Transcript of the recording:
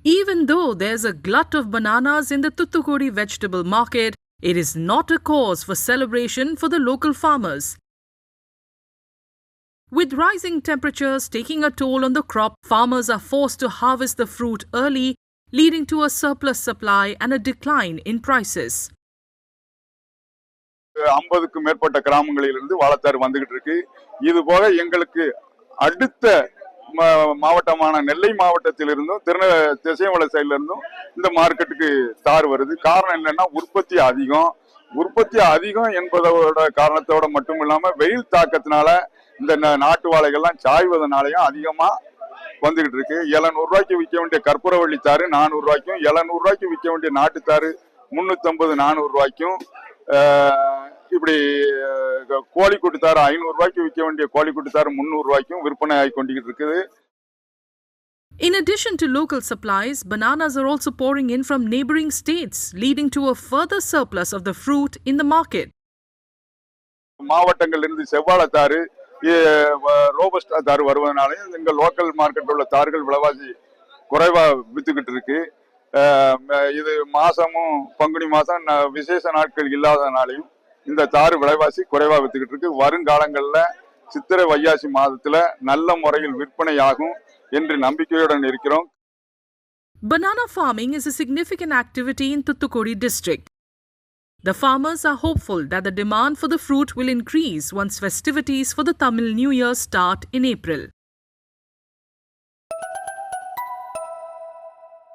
Even though there's a glut of bananas in the Thoothukudi vegetable market, it is not a cause for celebration for the local farmers. With rising temperatures taking a toll on the crop, farmers are forced to harvest the fruit early, leading to a surplus supply and a decline in prices. 50க்கும் மேற்பட்ட கிராமங்களிலிருந்து வாழைத்தார் வந்துகிட்டு இருக்கு. இது போக எங்களுக்கு அடுத்த மாவட்டமான நெல்லை மாவட்டத்திலிருந்தும் திசைமலை சைடுல இருந்தும் இந்த மார்க்கெட்டுக்கு தார் வருது. காரணம் என்னன்னா உற்பத்தி அதிகம் என்பதோட காரணத்தோட மட்டும் இல்லாம வெயில் தாக்கத்தினால இந்த நாட்டு வாழைகள்லாம் சாய்வதனாலையும் அதிகமா வந்துகிட்டு இருக்கு. 700 ரூபாய்க்கு விற்க வேண்டிய கற்பூரவள்ளி தாறு 400 ரூபாய்க்கும், 700 ரூபாய்க்கு விற்க வேண்டிய நாட்டுத்தாறு 350 400 ரூபாய்க்கும், இப்படி கோழிக்குட்டி தாறு 500 ரூபாய்க்கு விற்க வேண்டிய கோழிக்குட்டி தாறு 300 ரூபாய்க்கும் விற்பனை ஆகி கொண்டிட்டு இருக்குது. In addition to local supplies, bananas are also pouring in from neighboring states, leading to a further surplus of the fruit in the market. மாவட்டங்களிலிருந்து செவ்வாழைத்தாறு, ரோபஸ்டா தாறு வருவதனாலே எங்க லோக்கல் மார்க்கெட் உள்ள தார்கள் விலைவாசி குறைவா வித்துக்கிட்டு இருக்கு. இது மாசமும் பங்குனி மாசம் விசேஷ நாட்கள் இல்லாதனாலையும் இந்த தாறு விலைவாசி குறைவா வித்துக்கிட்டு இருக்கு. வருங்காலங்கள்ல சித்திரை வைகாசி மாதத்துல நல்ல முறையில் விற்பனையாகும் என்று நம்பிக்கையுடன் இருக்கிறோம். Banana farming is a significant activity in Thoothukudi district. The farmers are hopeful that the demand for the fruit will increase once festivities for the Tamil New Year start in April.